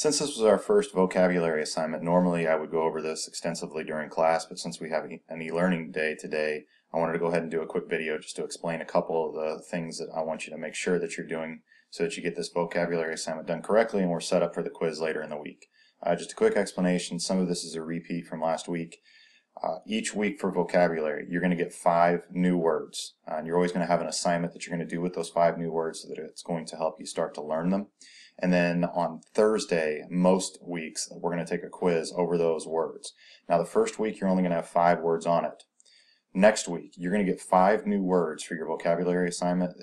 Since this was our first vocabulary assignment, normally I would go over this extensively during class, but since we have an e-learning day today, I wanted to go ahead and do a quick video just to explain a couple of the things that I want you to make sure that you're doing so that you get this vocabulary assignment done correctly and we're set up for the quiz later in the week. Just a quick explanation. Some of this is a repeat from last week. Each week for vocabulary, you're going to get 5 new words. And you're always going to have an assignment that you're going to do with those 5 new words so that it's going to help you start to learn them. And then on Thursday, most weeks, we're going to take a quiz over those words. Now the first week, you're only going to have 5 words on it. Next week, you're going to get 5 new words for your vocabulary assignment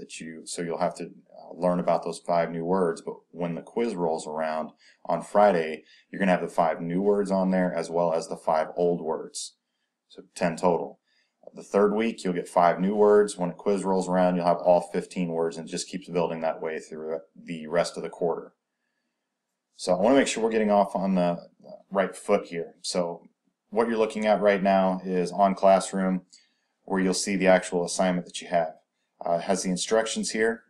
so you'll have to learn about those 5 new words, but when the quiz rolls around on Friday, you're going to have the 5 new words on there as well as the 5 old words. So 10 total. The third week, you'll get 5 new words. When a quiz rolls around, you'll have all 15 words, and it just keeps building that way through the rest of the quarter. So I want to make sure we're getting off on the right foot here. So what you're looking at right now is on Classroom, where you'll see the actual assignment that you have. It has the instructions here,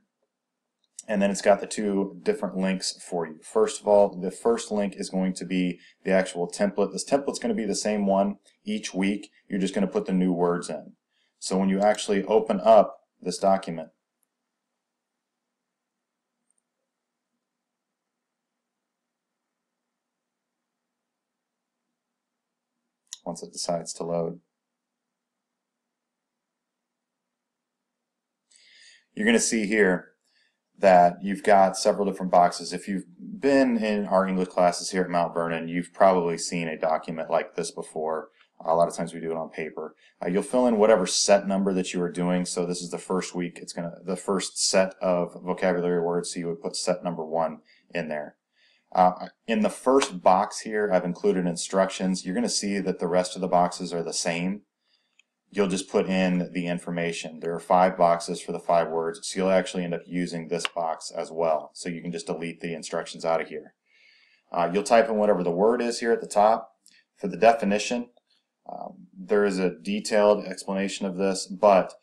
and then it's got the 2 different links for you. First of all, the first link is going to be the actual template. This template's going to be the same one each week. You're just going to put the new words in. So when you actually open up this document, once it decides to load, you're going to see here that you've got several different boxes. If you've been in our English classes here at Mount Vernon, you've probably seen a document like this before. A lot of times we do it on paper. You'll fill in whatever set number that you are doing. So this is the first week. It's the first set of vocabulary words. So you would put set number 1 in there. In the first box here, I've included instructions. You're going to see that the rest of the boxes are the same. You'll just put in the information. There are 5 boxes for the 5 words, so you'll actually end up using this box as well. So you can just delete the instructions out of here. You'll type in whatever the word is here at the top. For the definition, there is a detailed explanation of this, but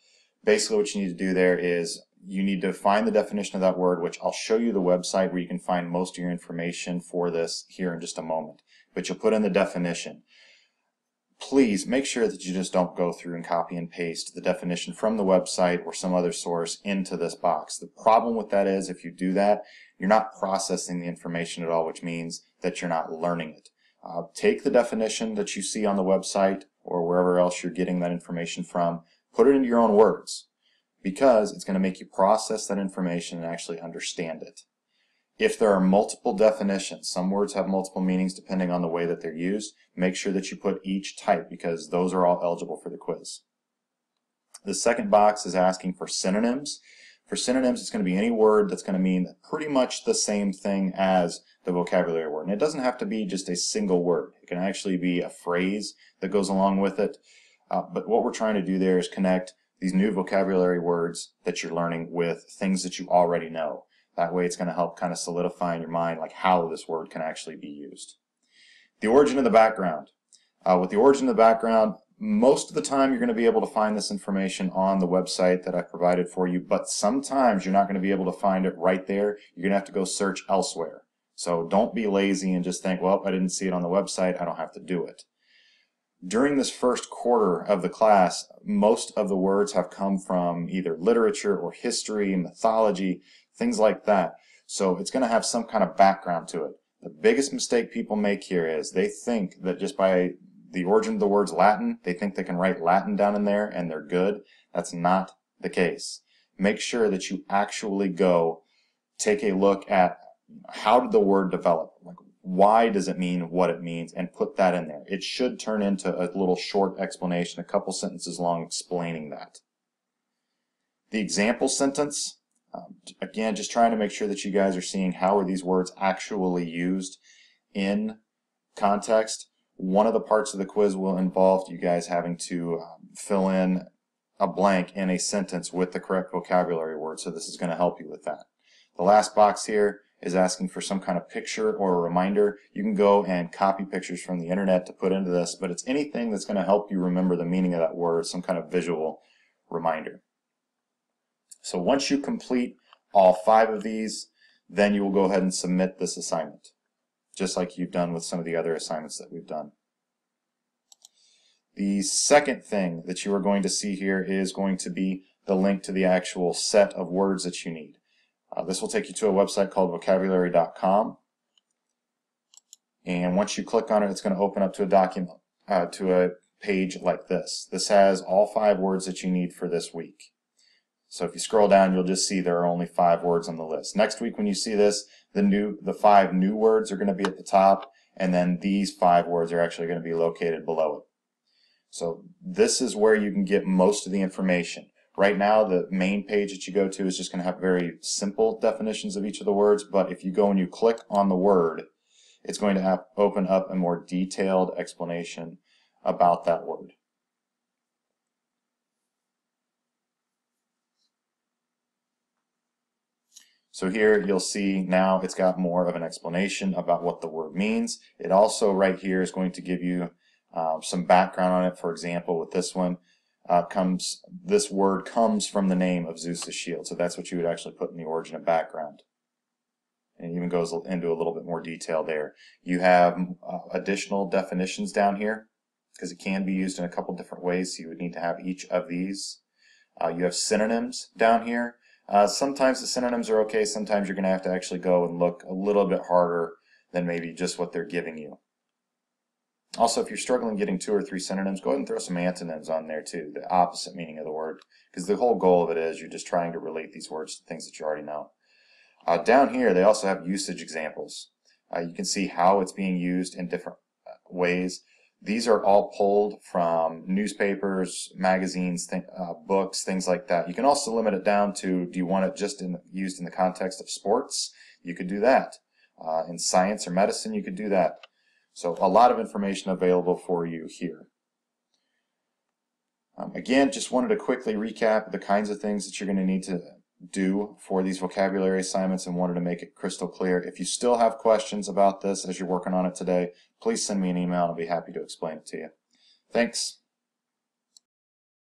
basically what you need to do there is you need to find the definition of that word, which I'll show you the website where you can find most of your information for this here in just a moment. But you'll put in the definition. Please make sure that you just don't go through and copy and paste the definition from the website or some other source into this box. The problem with that is if you do that, you're not processing the information at all, which means that you're not learning it. Take the definition that you see on the website or wherever else you're getting that information from, put it into your own words, because it's going to make you process that information and actually understand it. If there are multiple definitions, some words have multiple meanings depending on the way that they're used, make sure that you put each type because those are all eligible for the quiz. The second box is asking for synonyms. For synonyms, it's going to be any word that's going to mean pretty much the same thing as the vocabulary word. And it doesn't have to be just a single word. It can actually be a phrase that goes along with it. But what we're trying to do there is connect these new vocabulary words that you're learning with things that you already know. That way it's going to help kind of solidify in your mind like how this word can actually be used. The origin of the background. With the origin of the background, most of the time you're going to be able to find this information on the website that I've provided for you, but sometimes you're not going to be able to find it right there. You're going to have to go search elsewhere. So don't be lazy and just think, well, I didn't see it on the website, I don't have to do it. During this first quarter of the class, most of the words have come from either literature or history, mythology, things like that. So it's going to have some kind of background to it. The biggest mistake people make here is they think that just by the origin of the words Latin, they think they can write Latin down in there and they're good. That's not the case. Make sure that you actually go take a look at how did the word develop? Like, why does it mean what it means? And put that in there. It should turn into a little short explanation, a couple sentences long explaining that. The example sentence, again, just trying to make sure that you guys are seeing how are these words actually used in context. One of the parts of the quiz will involve you guys having to fill in a blank in a sentence with the correct vocabulary word, so this is going to help you with that. The last box here is asking for some kind of picture or a reminder. You can go and copy pictures from the internet to put into this, but it's anything that's going to help you remember the meaning of that word, some kind of visual reminder. So once you complete all 5 of these, then you will go ahead and submit this assignment. just like you've done with some of the other assignments that we've done. The second thing that you are going to see here is going to be the link to the actual set of words that you need. This will take you to a website called vocabulary.com, and once you click on it, it's going to open up to a document, to a page like this. This has all 5 words that you need for this week. So if you scroll down, you'll just see there are only 5 words on the list. Next week when you see this, the 5 new words are going to be at the top, and then these 5 words are actually going to be located below it. So this is where you can get most of the information. Right now, the main page that you go to is just going to have very simple definitions of each of the words, but if you go and you click on the word, it's going to open up a more detailed explanation about that word. So here you'll see now it's got more of an explanation about what the word means. It also right here is going to give you some background on it. For example, with this one, this word comes from the name of Zeus's shield. So that's what you would actually put in the origin and background. And it even goes into a little bit more detail there. You have additional definitions down here because it can be used in a couple different ways. So you would need to have each of these. You have synonyms down here. Sometimes the synonyms are okay. Sometimes you're going to have to actually go and look a little bit harder than maybe just what they're giving you. Also, if you're struggling getting 2 or 3 synonyms, go ahead and throw some antonyms on there too, the opposite meaning of the word, because the whole goal of it is you're just trying to relate these words to things that you already know. Down here, they also have usage examples. You can see how it's being used in different ways. These are all pulled from newspapers, magazines, books, things like that. You can also limit it down to, do you want it just used in the context of sports? You could do that. In science or medicine, you could do that. So a lot of information available for you here. Again, just wanted to quickly recap the kinds of things that you're going to need to do for these vocabulary assignments and wanted to make it crystal clear. If you still have questions about this as you're working on it today, please send me an email and I'll be happy to explain it to you. Thanks.